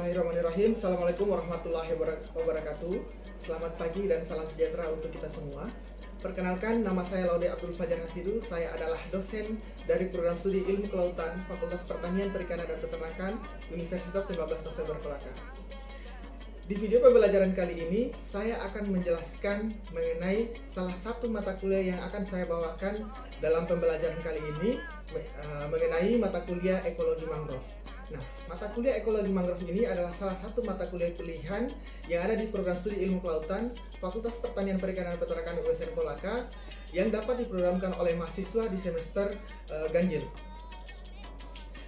Bismillahirrahmanirrahim. Assalamualaikum warahmatullahi wabarakatuh. Selamat pagi dan salam sejahtera untuk kita semua. Perkenalkan, nama saya Laude Abdul Fajar Hasidu. Saya adalah dosen dari program studi Ilmu Kelautan Fakultas Pertanian, Perikanan dan Peternakan Universitas 19 November Kolaka. Di video pembelajaran kali ini, saya akan menjelaskan mengenai salah satu mata kuliah yang akan saya bawakan dalam pembelajaran kali ini, mengenai mata kuliah Ekologi Mangrove. Nah, mata kuliah Ekologi Mangrove ini adalah salah satu mata kuliah pilihan yang ada di program studi Ilmu Kelautan Fakultas Pertanian, Perikanan dan Peternakan USN Kolaka yang dapat diprogramkan oleh mahasiswa di semester ganjil.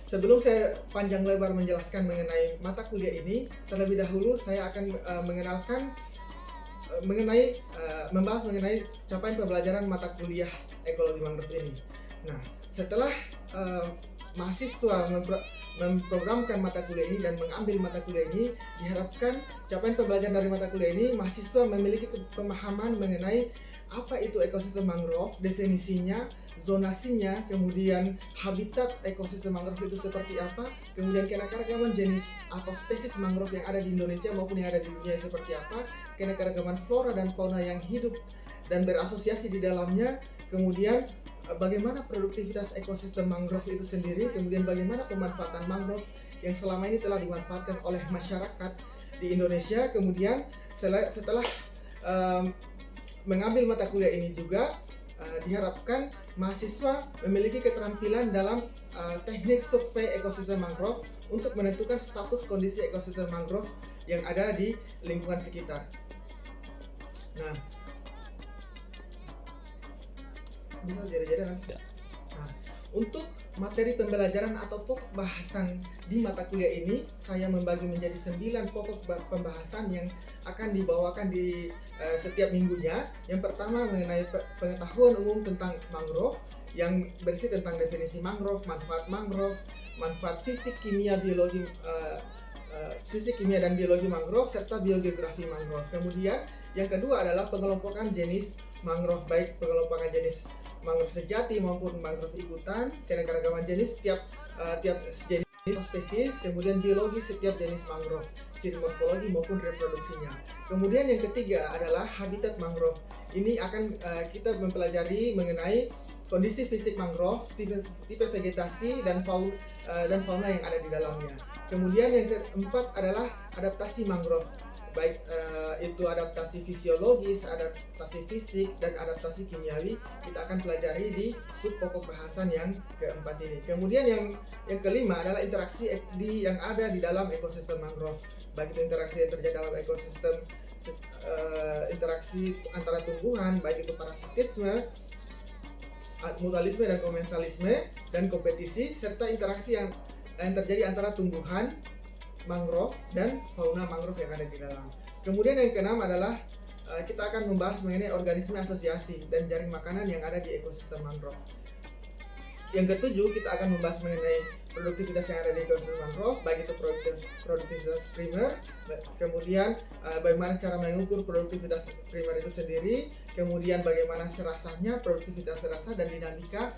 Sebelum saya panjang lebar menjelaskan mengenai mata kuliah ini, terlebih dahulu saya akan membahas mengenai capaian pembelajaran mata kuliah Ekologi Mangrove ini. Nah, setelah mahasiswa memprogramkan mata kuliah ini dan mengambil mata kuliah ini, diharapkan capaian pembelajaran dari mata kuliah ini mahasiswa memiliki pemahaman mengenai apa itu ekosistem mangrove, definisinya, zonasinya, kemudian habitat ekosistem mangrove itu seperti apa, kemudian keanekaragaman jenis atau spesies mangrove yang ada di Indonesia maupun yang ada di dunia seperti apa, keanekaragaman flora dan fauna yang hidup dan berasosiasi di dalamnya, kemudian bagaimana produktivitas ekosistem mangrove itu sendiri, kemudian bagaimana pemanfaatan mangrove yang selama ini telah dimanfaatkan oleh masyarakat di Indonesia. Kemudian setelah mengambil mata kuliah ini juga diharapkan mahasiswa memiliki keterampilan dalam teknik survei ekosistem mangrove untuk menentukan status kondisi ekosistem mangrove yang ada di lingkungan sekitar. Nah, bisa jadi nanti. Nah, untuk materi pembelajaran atau pokok bahasan di mata kuliah ini, saya membagi menjadi 9 pokok pembahasan yang akan dibawakan di setiap minggunya. Yang pertama mengenai pengetahuan umum tentang mangrove, yang berisi tentang definisi mangrove, manfaat fisik, kimia, biologi, fisik, kimia dan biologi mangrove serta biogeografi mangrove. Kemudian yang kedua adalah pengelompokan jenis mangrove, baik pengelompokan jenis mangrove sejati maupun mangrove ikutan, keanekaragaman jenis tiap jenis spesies, kemudian biologi setiap jenis mangrove, ciri morfologi maupun reproduksinya. Kemudian yang ketiga adalah habitat mangrove. Ini akan kita mempelajari mengenai kondisi fisik mangrove, tipe vegetasi dan fauna yang ada di dalamnya. Kemudian yang keempat adalah adaptasi mangrove, baik itu adaptasi fisiologis, adaptasi fisik, dan adaptasi kimiawi. Kita akan pelajari di sub pokok bahasan yang keempat ini. Kemudian yang kelima adalah interaksi yang ada di dalam ekosistem mangrove, baik itu interaksi yang terjadi dalam ekosistem, interaksi antara tumbuhan, baik itu parasitisme, mutualisme dan komensalisme, dan kompetisi, serta interaksi yang terjadi antara tumbuhan mangrove dan fauna mangrove yang ada di dalam. Kemudian yang keenam adalah kita akan membahas mengenai organisme asosiasi dan jaring makanan yang ada di ekosistem mangrove. Yang ketujuh, kita akan membahas mengenai produktivitas yang ada di ekosistem mangrove, baik itu produktivitas primer, kemudian bagaimana cara mengukur produktivitas primer itu sendiri, kemudian bagaimana serasanya, produktivitas serasa dan dinamika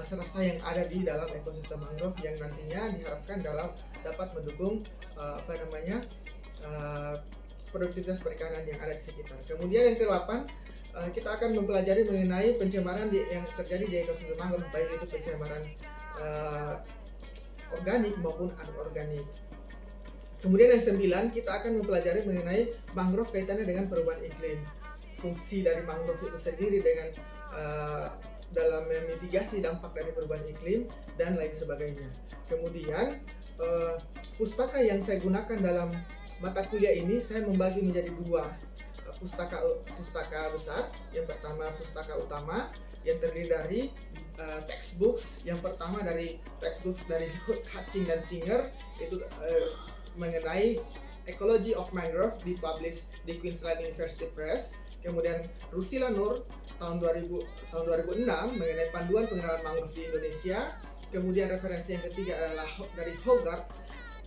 serasa yang ada di dalam ekosistem mangrove yang nantinya diharapkan dapat mendukung produktivitas perikanan yang ada di sekitar. Kemudian yang ke-8, kita akan mempelajari mengenai pencemaran yang terjadi di ekosistem mangrove, baik itu pencemaran organik maupun anorganik. Kemudian yang 9, kita akan mempelajari mengenai mangrove kaitannya dengan perubahan iklim, fungsi dari mangrove itu sendiri dengan dalam memitigasi dampak dari perubahan iklim dan lain sebagainya. Kemudian pustaka yang saya gunakan dalam mata kuliah ini saya membagi menjadi 2 pustaka besar. Yang pertama pustaka utama yang terdiri dari textbooks. Yang pertama dari textbooks dari Hutching dan Singer, itu mengenai Ecology of Mangrove, dipublish di Queensland University Press. Kemudian Rusila Nur tahun 2006 mengenai panduan pengenalan mangrove di Indonesia. Kemudian referensi yang ketiga adalah dari Hogarth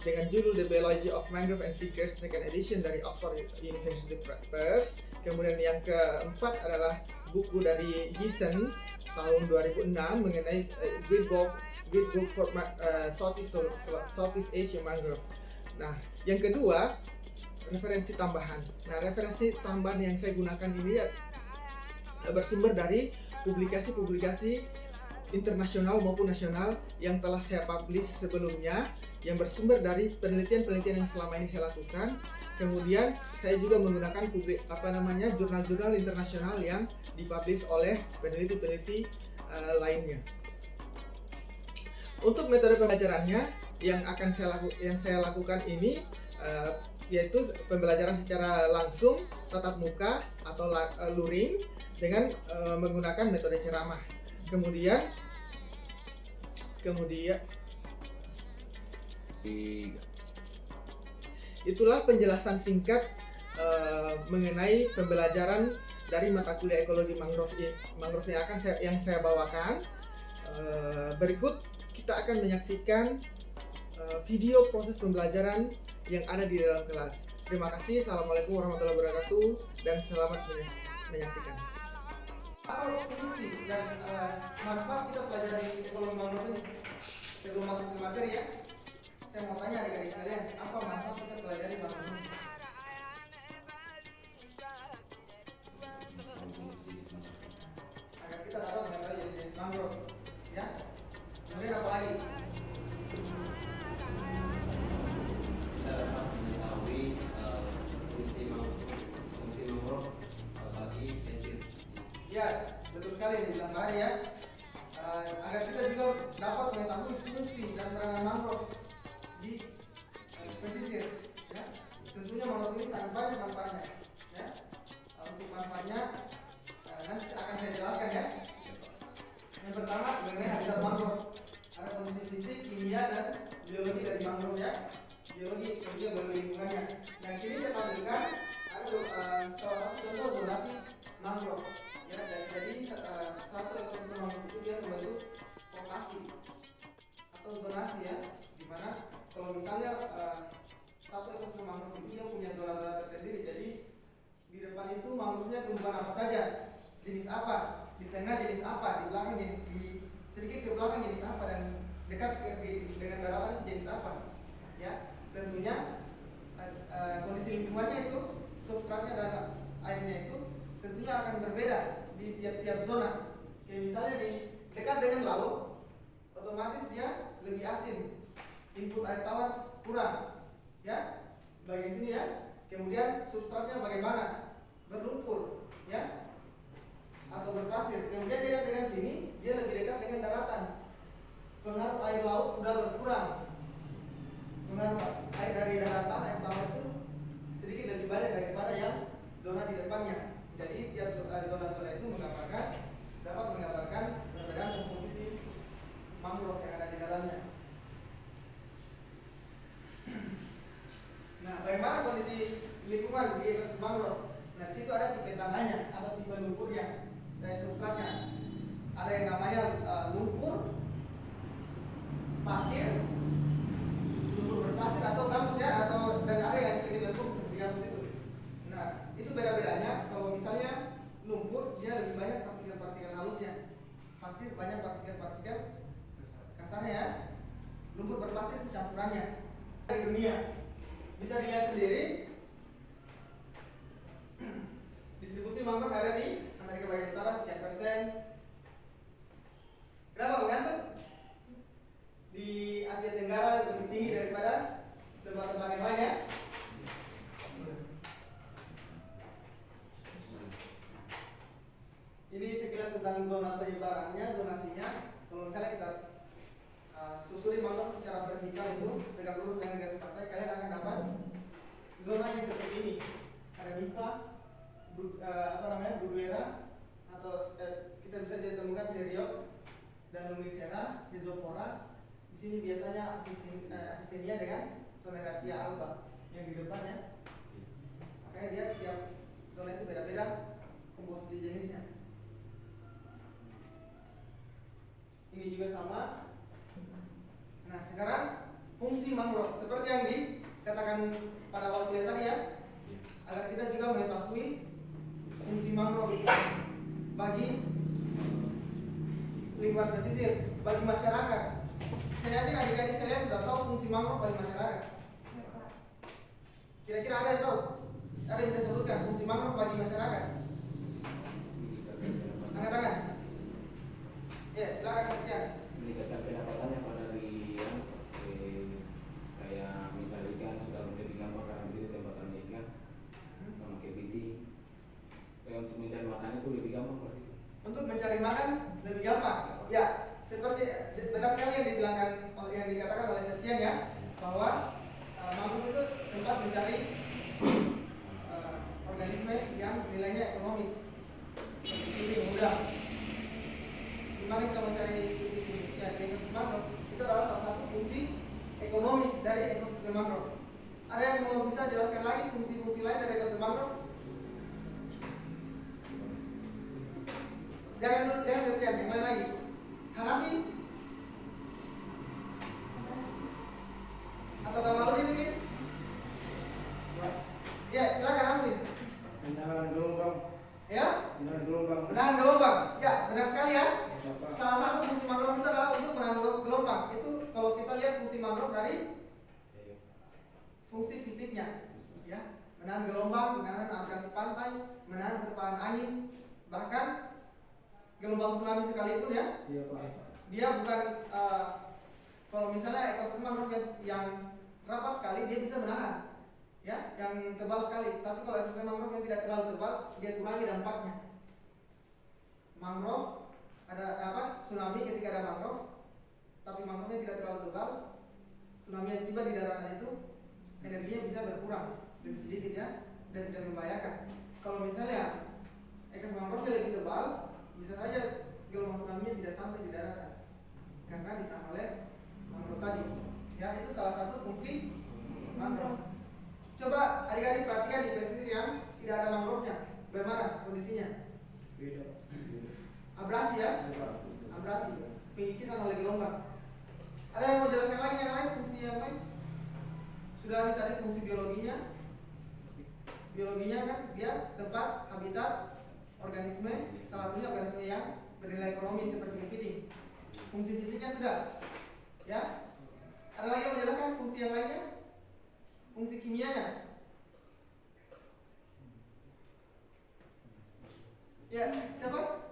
dengan judul The Biology of Mangrove and Seagrass second edition dari Oxford University Press. Kemudian yang keempat adalah buku dari Gieson tahun 2006 mengenai Great Book for Southeast Asia Mangrove. Nah, yang kedua, referensi tambahan. Nah, referensi tambahan yang saya gunakan ini bersumber dari publikasi-publikasi internasional maupun nasional yang telah saya publish sebelumnya, yang bersumber dari penelitian-penelitian yang selama ini saya lakukan. Kemudian saya juga menggunakan jurnal-jurnal internasional yang dipublish oleh peneliti-peneliti lainnya. Untuk metode pembelajarannya yang saya lakukan ini yaitu pembelajaran secara langsung, tatap muka atau luring dengan menggunakan metode ceramah. Kemudian itulah penjelasan singkat mengenai pembelajaran dari mata kuliah ekologi mangrove yang saya bawakan. Berikut kita akan menyaksikan video proses pembelajaran yang ada di dalam kelas. Terima kasih. Assalamualaikum warahmatullahi wabarakatuh dan selamat menyaksikan. Apa fungsi dan manfaat kita pelajari ekologi mangrove ini? Sebelum masuk ke materi ya, saya mau tanya adik-adik sekalian, apa manfaat kita pelajari mangrove ini? Agar kita dapat mengetahui jenis mangrove, ya. Kemudian apa lagi? Kita dapat mengetahui fungsi mangrove bagi pesisir. Ya, betul sekali ditambah ya. Agar kita juga dapat mengetahui fungsi dan peranan mangrove di pesisir. Ya. Tentunya mangrove ini sangat banyak manfaatnya. Ya. Untuk manfaatnya nanti akan saya jelaskan ya. Yang pertama mengenai habitat mangrove. Ada kondisi fisik, kimia dan biologi dari mangrove ya. Biologi kemudian biologi lingkungannya. Nah, di sini saya tampilkan ada salah satu contoh zonasi mangrove. Ya, jadi satu ekosistem mangrove itu dia membentuk lokasi atau zonasi ya, dimana kalau misalnya satu ekosistem mangrove itu dia punya zona-zona tersendiri. Jadi di depan itu mangrove-nya tumbuhan apa saja, jenis apa, di tengah jenis apa, di belakang di sedikit ke belakang jenis apa, dan dekat dengan daratan itu jenis apa. Ya, tentunya kondisi lingkungannya itu, substratnya dan airnya itu tentunya akan berbeda di tiap-tiap zona. Kayak misalnya di dekat dengan laut, otomatis dia lebih asin, input air tawar kurang, ya, bagian sini ya. Kemudian substratnya bagaimana, berlumpur, ya, atau berpasir. Kemudian dekat dengan sini, dia lebih dekat dengan daratan. Pengaruh air laut sudah berkurang. Pengaruh air dari daratan, air tawar itu sedikit lebih banyak daripada yang zona di depannya. Jadi tiap zona-zona itu dapat menggambarkan perbedaan komposisi mangrove yang ada di dalamnya. Nah, bagaimana kondisi lingkungan di ekosistem mangrove? Nah, di situ ada tipe tanahnya atau tipe lumpurnya dari substratnya. Ada yang namanya lumpur, pasir, lumpur berpasir atau gambut ya, dan ada yang sedikit lembut seperti gambut itu. Nah, itu beda-bedanya. Kalau misalnya lumpur dia lebih banyak partikel-partikel halusnya, pasir banyak partikel-partikel kasarnya ya. Lumpur berpasir itu campurannya. Di dunia bisa dilihat sendiri, distribusi mangrove ada di Amerika bagian utara sekian persen. Kenapa mengantuk? Di Asia Tenggara lebih tinggi daripada tempat-tempat yang lain ya. Ini sekilas tentang zona penyebarannya, zonasinya. Kalau misalnya kita susuri mangrove secara vertikal itu tegak lurus dengan garis pantai, kalian akan dapat zona yang seperti ini. Ada Mica, Bruguera, atau kita bisa temukan Seriot dan Lumicera, Rhizopora. Di sini biasanya Avicennia dengan Soneratia alba yang di depannya. Makanya dia tiap zona itu beda-beda komposisi jenisnya. Ini juga sama. Nah, sekarang fungsi mangrove seperti yang dikatakan pada awal kuliah tadi ya, agar kita juga mengetahui fungsi mangrove bagi lingkungan pesisir, bagi masyarakat. Saya yakin adik-adik sekalian sudah tahu fungsi mangrove bagi masyarakat. mencari organisme yang nilainya ekonomis. Ini mudah. Gimana kita mencari ya, ekosistem mangrove? Itu adalah salah satu fungsi ekonomis dari ekosistem mangrove. Ada yang mau bisa jelaskan lagi fungsi-fungsi lain dari ekosistem mangrove? Jangan kemudian yang lain lagi. Hanafi atau Kamaludin mungkin? Ya, silakan Hanafi. Menahan gelombang. Ya? Menahan gelombang. Menahan gelombang. Ya, benar sekali ya. Salah satu fungsi mangrove itu adalah untuk menahan gelombang. Itu kalau kita lihat fungsi mangrove dari fungsi fisiknya, ya, menahan gelombang, menahan abrasi pantai, menahan terpahan angin, bahkan gelombang tsunami sekalipun ya. Iya, Pak. Dia bukan kalau misalnya ekosistem mangrove yang rapat sekali dia bisa menahan, ya, yang tebal sekali. Tapi kalau ekosistem mangrove yang tidak terlalu tebal dia kurangi dampaknya. Mangrove ada tsunami ketika ada mangrove, tapi mangrove-nya tidak terlalu tebal, tsunami yang tiba di daratan itu energinya bisa berkurang lebih sedikit ya, dan tidak membahayakan. Kalau misalnya ekosistem mangrove-nya lebih tebal, bisa saja gelombang tsunami tidak sampai di daratan karena ditahan oleh mangrove tadi. Ya, itu salah satu fungsi mangrove. Coba adik-adik perhatikan di pesisir yang tidak ada mangrove-nya, bagaimana kondisinya? Beda. Abrasi ya, abrasi, pengikisan oleh gelombang. Ada yang mau jelaskan lagi yang lain, fungsi yang lain? Sudah tadi fungsi biologinya. Biologinya kan dia tempat habitat organisme, salah satunya organisme yang bernilai ekonomi seperti kepiting. Fungsi fisiknya sudah, ya. Ada lagi yang menjelaskan fungsi yang lainnya? Fungsi kimianya? Ya, siapa?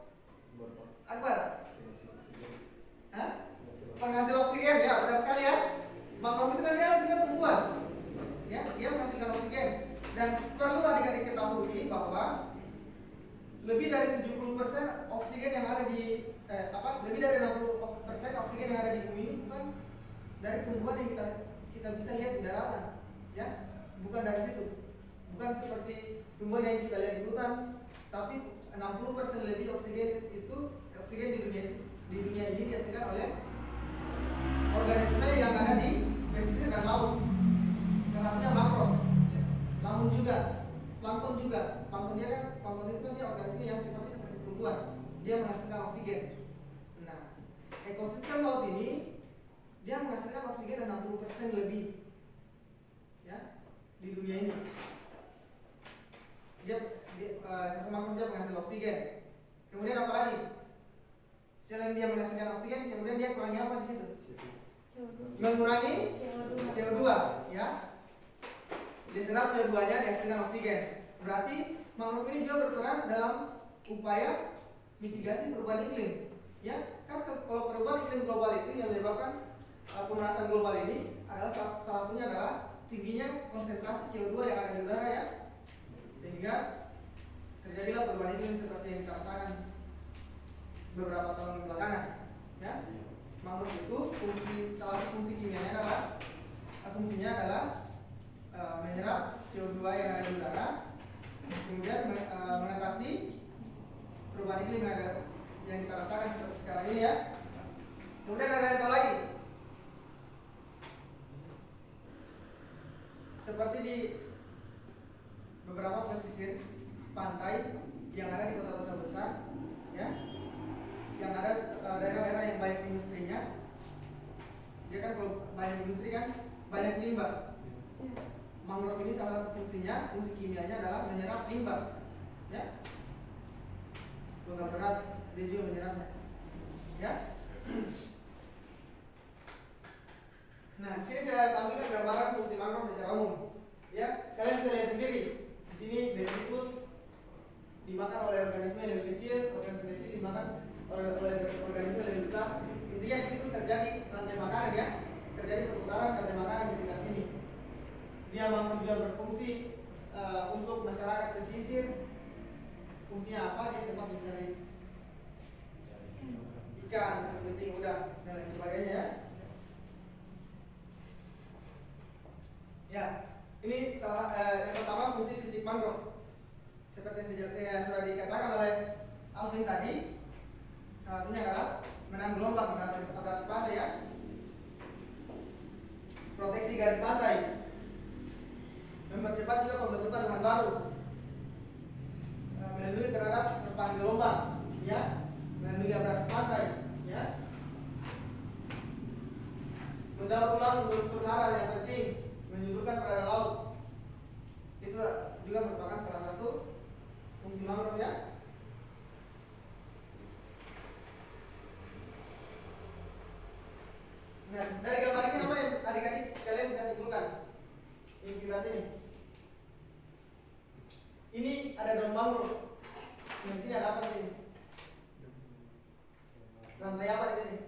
Akbar. Hah? Penghasil oksigen, ya, benar sekali ya. Mangrove itu kan dia juga tumbuhan, ya, dia menghasilkan oksigen. Dan perlu adik-adik ketahui bahwa lebih dari 70% oksigen yang ada di lebih dari 60% oksigen yang ada di bumi ini bukan dari tumbuhan yang kita bisa lihat di daratan, ya, bukan dari situ, bukan seperti tumbuhan yang kita lihat di hutan, tapi 60% lebih oksigen itu oksigen di dunia ini dihasilkan oleh organisme yang ada di pesisir dan laut. Salah satunya mangrove, lamun juga, plankton juga. Plankton itu kan dia organisme yang seperti tumbuhan, dia menghasilkan oksigen. Nah, ekosistem laut ini dia menghasilkan oksigen 60% lebih, ya, di dunia ini. Ekosistem mangrove dia menghasilkan oksigen. Kemudian apa lagi? Selain dia menghasilkan oksigen, kemudian dia kurangi apa di situ? Mengurangi CO2, ya. Diserap CO2-nya, dihasilkan oksigen. Berarti mangrove ini juga berperan dalam upaya mitigasi perubahan iklim, ya. Kan kalau perubahan iklim global itu yang menyebabkan pemanasan global ini adalah salah satunya adalah tingginya konsentrasi CO2 yang ada di udara, ya. Sehingga terjadilah perubahan iklim seperti yang kita rasakan beberapa tahun belakangan, ya. Mangrove itu salah satu fungsi kimianya adalah menyerap CO2 yang ada di udara, kemudian mengatasi perubahan iklim yang kita rasakan seperti sekarang ini, ya. Kemudian ada yang lagi, seperti di beberapa pesisir pantai yang ada di kota-kota besar, ya, yang ada daerah-daerah yang banyak industrinya. Dia kan kalau banyak industri kan banyak limbah. Mangrove ini salah satu fungsinya, fungsi kimianya adalah menyerap limbah, ya. Logam berat dia juga menyerapnya, ya. Nah, di sini saya tampilkan gambaran fungsi mangrove secara umum, ya. Kalian bisa lihat sendiri. Di sini detritus dimakan oleh organisme yang lebih kecil, organisme kecil dimakan oleh organisme yang lebih besar. Intinya di situ terjadi rantai makanan, ya. Terjadi perputaran rantai makanan di sekitar sini. Dia mangrove juga berfungsi untuk masyarakat pesisir. Fungsinya apa? Dia tempat mencari ikan, kepiting, udang, dan lain sebagainya, ya. Ya, Ini yang pertama fungsi fisik mangrove. Seperti yang sudah dikatakan oleh Alvin tadi, salah satunya adalah menahan gelombang dan abrasi pantai ya. Proteksi garis pantai. Mempercepat juga pembentukan lahan baru. Melindungi terhadap terpaan gelombang, ya. Melindungi abrasi pantai, ya. Mendaur ulang unsur hara yang penting, menyuburkan pada laut. Itu juga merupakan salah satu fungsi mangrove ya. Nah, dari gambar ini apa yang adik-adik sekalian bisa simpulkan? Ini sekitar sini. Ini ada daun mangrove. Di sini ada apa di sini? Rantai apa di sini?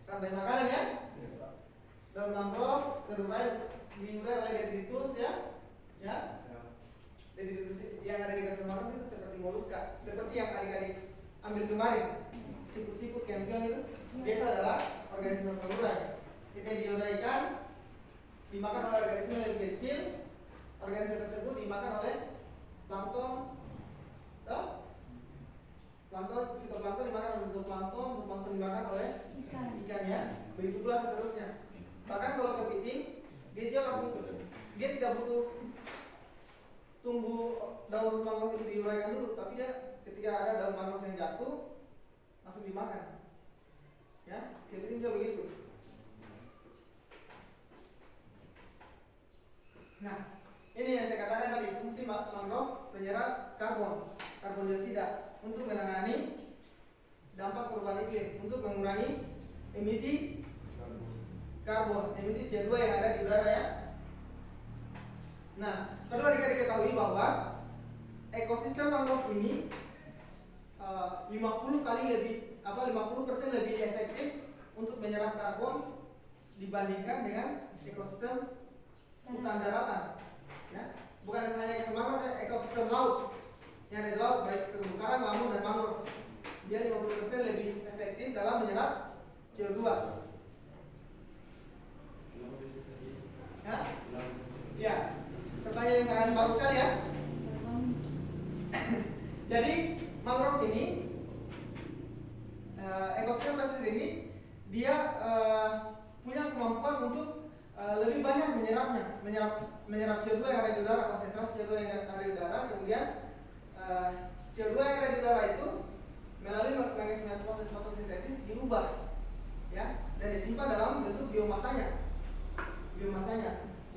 Rantai makanan ya. Daun mangrove diurai oleh detritus ya. Ya. Detritus yang ada di dasar mangrove itu seperti moluska, seperti yang adik-adik ambil kemarin. Siput-siput yang itu, dia itu adalah organisme pengurai. Ketika diuraikan, dimakan oleh organisme yang lebih kecil. Organisme tersebut dimakan oleh plankton, fitoplankton dimakan oleh zooplankton, zooplankton dimakan oleh ikan ya. Begitu pula seterusnya. Bahkan kalau kepiting, dia tidak butuh tunggu daun mangrove itu diuraikan dulu, tapi dia ketika ada daun mangrove yang jatuh langsung dimakan. Ya, kepiting juga begitu. Nah, ini yang saya katakan tadi, fungsi mangrove penyerap karbon dioksida untuk menangani dampak perubahan iklim, untuk mengurangi emisi karbon, emisi CO2 yang ada di udara ya. Nah, perlu adik-adik ketahui bahwa ekosistem mangrove ini 50% lebih efektif untuk menyerap karbon dibandingkan dengan ekosistem hutan daratan. Ya, bukan hanya ekosistem laut yang ada di laut, baik terumbu karang, lamun dan mangrove. Dia 50% lebih efektif dalam menyerap CO2. Ya, ya. Pertanyaan yang sangat bagus sekali ya. Jadi mangrove ini, ekosistem pesisir ini, dia punya kemampuan untuk lebih banyak menyerap CO2 yang ada di udara, konsentrasi CO2 yang ada di udara. Kemudian CO2 yang ada di udara itu melalui mekanisme proses fotosintesis dirubah, ya, dan disimpan dalam bentuk biomasanya.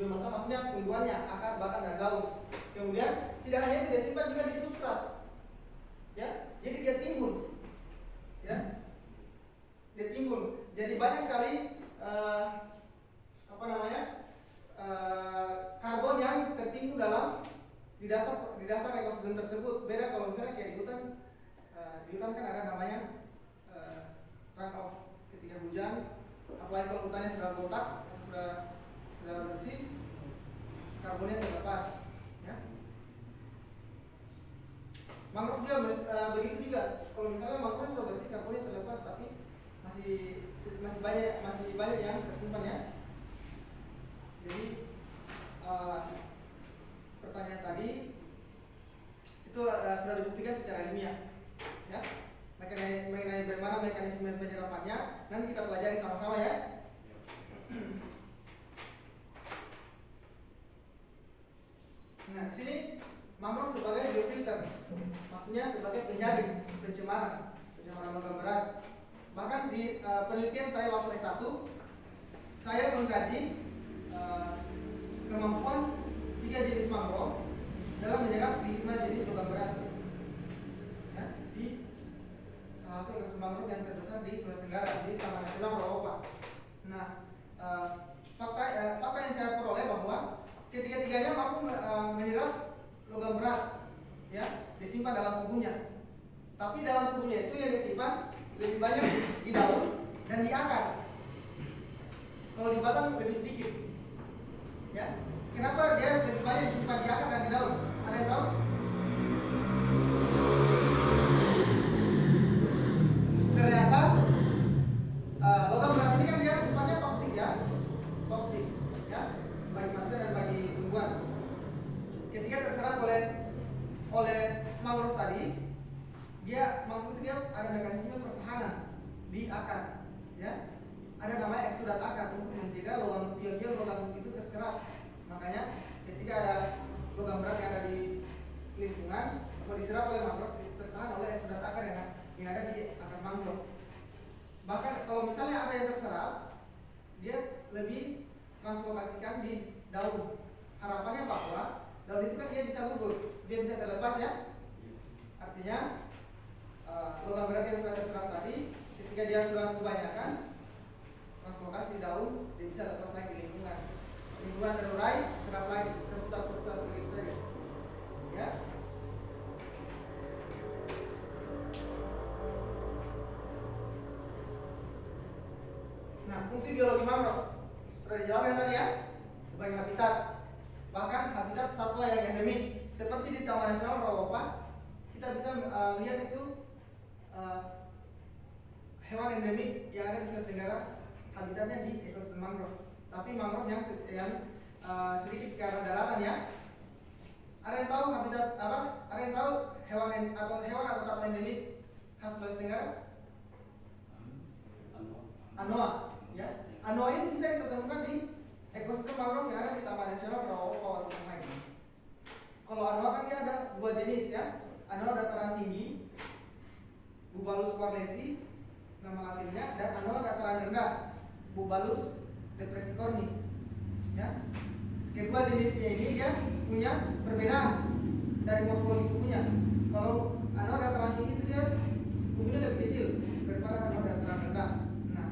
Biomasa maksudnya tumbuhannya, akar, batang, dan daun. Kemudian tidak hanya itu, disimpan juga di substrat, ya, jadi dia timbul, ya, dia timbul. Jadi banyak sekali karbon yang tertimbun di dasar ekosistem tersebut. Beda kalau misalnya kayak di hutan kan ada namanya runoff ketika hujan, apalagi kalau hutannya sudah botak, sudah bersih, karbonnya terlepas, ya. Mangrove juga begitu juga. Kalau misalnya mangrove sudah bersih, karbonnya terlepas, tapi masih banyak yang tersimpan ya. Jadi pertanyaan tadi itu sudah dibuktikan secara ilmiah, ya. Mengenai bagaimana mekanisme penyerapannya nanti kita pelajari sama-sama ya. Nah, di sini mangrove sebagai biofilter, maksudnya sebagai penyaring pencemaran logam berat. Bahkan di penelitian saya waktu S1, saya mengkaji kemampuan 3 jenis mangrove dalam menyerap 5 jenis logam berat. Ya, di salah satu ekosistem mangrove yang terbesar di Sulawesi Tenggara, di Taman Nasional Rawopa. Nah, fakta yang saya peroleh bahwa ketiga-tiganya mampu menyerap logam berat, ya, disimpan dalam tubuhnya. Tapi dalam tubuhnya itu yang disimpan lebih banyak di daun dan di akar. Kalau di batang lebih sedikit. Ya, kenapa dia lebih banyak disimpan di akar dan di daun? Ada yang tahu? Ternyata logam berat ini kan dia sifatnya toksik ya, bagi manusia dan bagi tumbuhan. lingkungan atau diserap oleh mangrove, tertahan oleh serat akar yang ada di akar mangrove. Bahkan kalau misalnya ada yang terserap, dia lebih translokasikan di daun. Harapannya bahwa daun itu kan dia bisa gugur, dia bisa terlepas ya. Artinya logam berat yang sudah terserap tadi, ketika dia sudah kebanyakan translokasi di daun, dia bisa lepas lagi ke lingkungan. Lingkungan terurai, serap lagi, terputar begitu saja. Ya. Nah, fungsi biologi mangrove sudah dijelaskan tadi ya, sebagai habitat, bahkan habitat satwa yang endemik. Seperti di Taman Nasional Rawapa, kita bisa lihat itu hewan endemik yang ada di Sulawesi Tenggara, habitatnya di ekosistem mangrove. Tapi mangrove yang sedikit ke arah daratan ya. Ada yang tahu habitat apa? Ada yang tahu hewan atau satwa endemik khas Sulawesi Tenggara? Anoa, ya. Anoa ini bisa kita temukan di ekosistem mangrove yang ada di Taman Nasional Rawapa Watermarine. Kalau anoa kan dia ada dua jenis ya. Anoa dataran tinggi, Bubalus quarlesi nama latinnya, dan anoa dataran rendah, Bubalus depressicornis. Ya. Kedua jenisnya ini dia punya perbedaan dari morfologi tubuhnya. Kalau anoa dataran tinggi itu dia tubuhnya lebih kecil daripada anoa dataran rendah. Nah,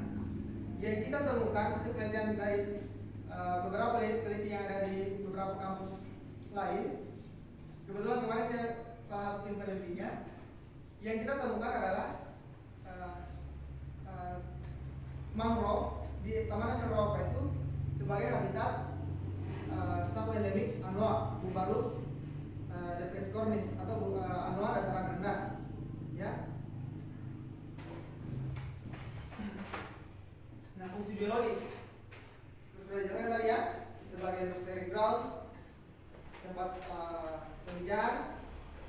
yang kita temukan hasil penelitian dari beberapa peneliti yang ada di beberapa kampus lain. Kebetulan kemarin saya salah satu tim penelitinya. Yang kita temukan adalah mangrove di Taman Nasional Rawapa itu sebagai habitat satwa endemik anoa Bubalus depressicornis atau anoa dataran rendah. Ya. Nah, fungsi biologi sudah dijelaskan tadi ya, sebagai nursery ground, tempat pemijahan,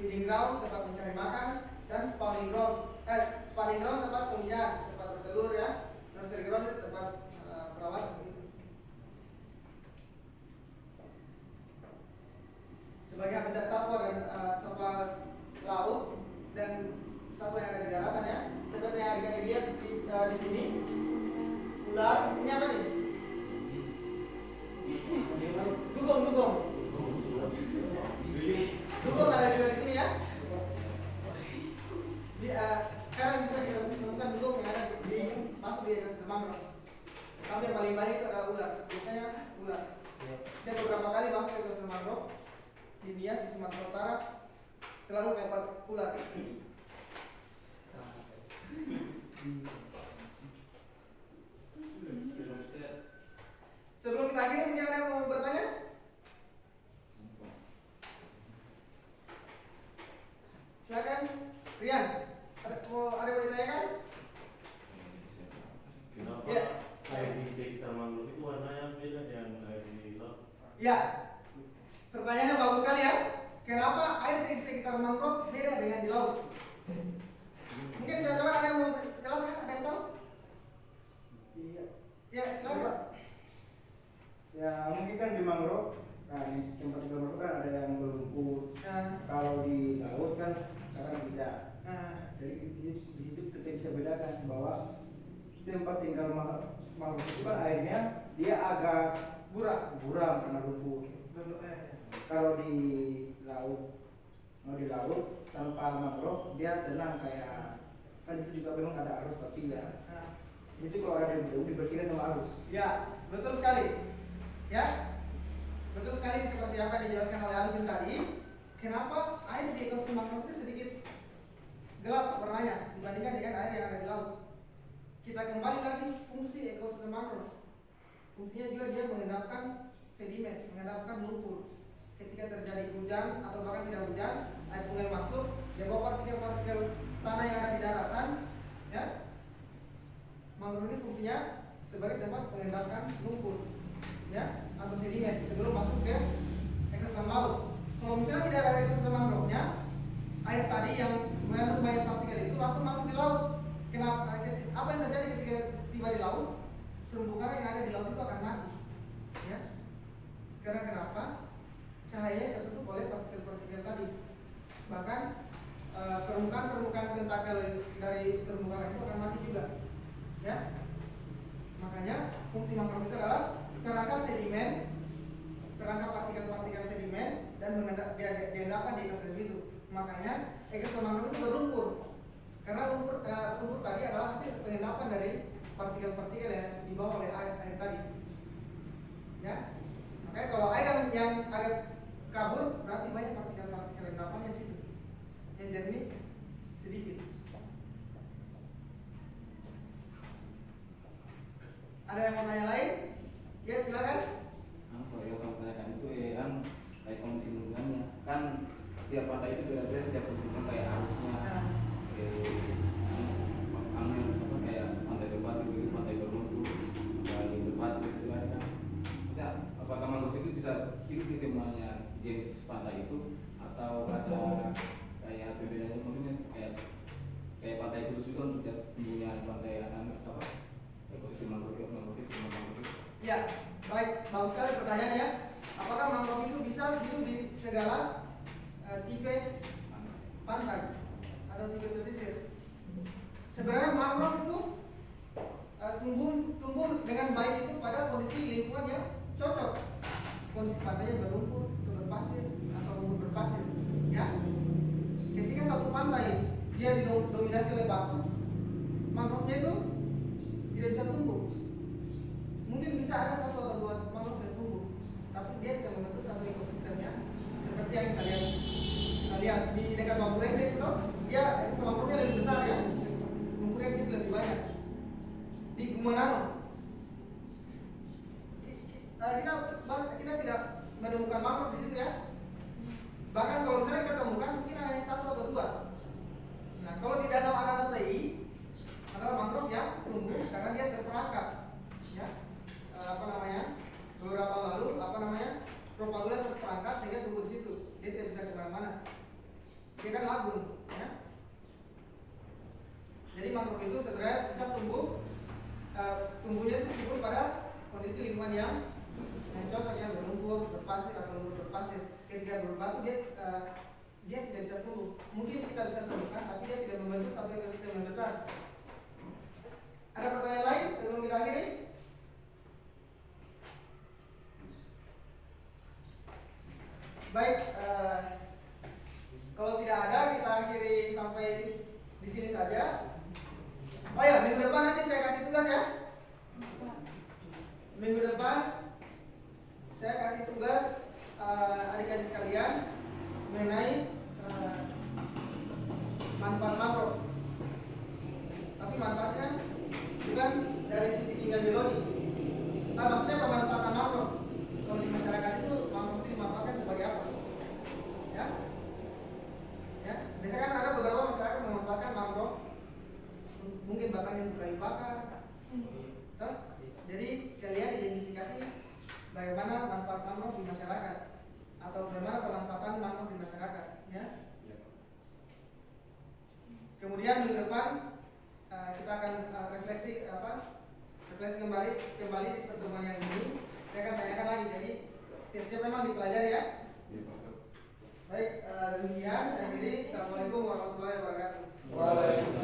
feeding ground, tempat mencari makan, dan spawning ground. Spawning ground tempat pemijahan, tempat bertelur ya. Nursery ground itu tempat perawatan. Sebagai habitat satwa dan satwa laut dan satwa yang ada di daratan ya. Seperti yang adik lihat di sini, ular. Ini apa nih? Dugong. Dugong ada juga di sini ya. Sekarang bisa kita temukan dugong yang ada di masuk di ekosistem mangrove. Tapi yang paling banyak itu adalah ular. Biasanya ular. Saya beberapa kali masuk ke ekosistem mangrove di Nias di Sumatera Utara, selalu dapat ular. Sebelum kita akhiri, mungkin ada yang mau bertanya? Silakan, Rian. Ada yang mau ditanyakan? Kenapa Ya. air di sekitar mangrove itu warnanya beda dengan air di laut? Ya, pertanyaannya bagus sekali ya. Kenapa air di sekitar mangrove beda dengan di laut? Mungkin teman-teman ada yang mau jelaskan? Ada yang tahu? Iya. Ya, silakan Pak. Ya mungkin kan di mangrove, nah di tempat di mangrove kan ada yang berlumpur. Kalau di laut kan sekarang tidak. Jadi di situ kita bisa bedakan bahwa tempat tinggal mangrove itu kan airnya dia agak buram karena lumpur. Kalau di laut tanpa mangrove dia tenang, kayak kan di situ juga memang ada arus, tapi ya di situ kalau ada debu dibersihkan sama arus. Ya, betul sekali. Ya, betul sekali seperti apa yang dijelaskan oleh Alvin tadi. Kenapa air di ekosistem mangrove itu sedikit gelap warnanya dibandingkan dengan air yang ada di laut? Kita kembali lagi fungsi ekosistem mangrove. Fungsinya juga dia mengendapkan sedimen, mengendapkan lumpur. Ketika terjadi hujan atau bahkan tidak hujan, air sungai masuk, dia bawa partikel-partikel tanah yang ada di daratan. Ya, mangrove ini fungsinya sebagai tempat mengendapkan lumpur, ya, atau sedimen sebelum masuk ke ekosistem laut. Kalau misalnya tidak ada ekosistem mangrove-nya, air tadi yang mengandung banyak partikel itu langsung masuk di laut. Kenapa? Apa yang terjadi ketika tiba di laut? Terumbu karang yang ada di laut itu akan mati. Ya. Karena kenapa? Cahaya tertutup oleh partikel-partikel tadi. tentakel dari terumbu karang itu akan mati juga. Ya. Makanya fungsi mangrove itu adalah terangkap sedimen, terangkap partikel-partikel sedimen dan diendapkan di ekosistem itu. Makanya ekosistem mangrove itu berlumpur. Karena lumpur tadi adalah hasil pengendapan dari partikel-partikel yang dibawa oleh air tadi. Ya. Makanya kalau air yang agak kabur berarti banyak partikel-partikel endapannya di situ. Yang jernih sedikit. Ada yang mau tanya lain? Ya silakan. Apa ya kalau tanyakan itu kan kayak kondisi lingkungannya kan tiap pantai itu beda-beda tiap lingkungan kayak arusnya angin apa kayak pantai bebas itu pantai bermutu dari depan gitu kan ya apakah mangrove itu bisa hidup di semuanya jenis pantai itu atau ada kayak bedanya mungkin kayak pantai khusus itu untuk tumbuhnya pantai apa ekosistem mangrove Ya, baik, bagus sekali pertanyaannya. Apakah mangrove itu bisa hidup di segala tipe pantai atau tipe pesisir? Sebenarnya mangrove itu tumbuh dengan baik itu pada kondisi lingkungan yang cocok. Kondisi pantainya berlumpur, atau berpasir, atau lumpur berpasir. Ya, ketika satu pantai dia didominasi oleh batu, mangrove-nya itu tidak bisa tumbuh. Mungkin bisa ada satu atau dua mangrove yang tumbuh, tapi dia tidak membentuk satu ekosistemnya seperti yang kalian lihat di dekat Mampurengse itu, dia mangrove-nya lebih besar ya, Mampurengse lebih banyak. Di Gumanano, kita tidak menemukan mangrove di situ ya. Bahkan kalau misalnya kita temukan, mungkin hanya satu atau dua. Nah, kalau di Danau Anantatai adalah mangrove yang tumbuh karena dia terperangkap. Ya. Beberapa lalu propagula terperangkap sehingga tumbuh di situ, dia tidak bisa kemana-mana, dia kan lagun ya. Jadi mangrove itu sebenarnya bisa tumbuhnya itu tumbuh pada kondisi lingkungan yang cocok ya, berlumpur, berpasir atau lumpur berpasir. Ketika berbatu dia tidak bisa tumbuh. Mungkin kita bisa temukan, tapi dia tidak membentuk satu ekosistem yang besar. Ada pertanyaan lain sebelum kita akhiri? Baik, kalau tidak ada kita akhiri sampai di sini saja. Oh ya, minggu depan nanti saya kasih tugas ya. Minggu depan saya kasih tugas adik-adik sekalian mengenai manfaat mangrove. Tapi manfaatnya bukan dari sisi kimia biologi. Maksudnya pemanfaatan mangrove. Kalau di masyarakat itu mangrove itu dimanfaatkan sebagai apa? Ya, biasanya kan ada beberapa masyarakat memanfaatkan mangrove, mungkin batangnya untuk kayu bakar. Jadi kalian identifikasi bagaimana manfaat mangrove di masyarakat atau bagaimana pemanfaatan mangrove di masyarakat. Ya. Kemudian minggu depan kita akan refleksi kembali di pertemuan yang ini. Saya akan tanyakan lagi, jadi siap-siap memang dipelajari ya. Baik, demikian saya akhiri. Assalamualaikum warahmatullahi wabarakatuh. Waalaikumsalam.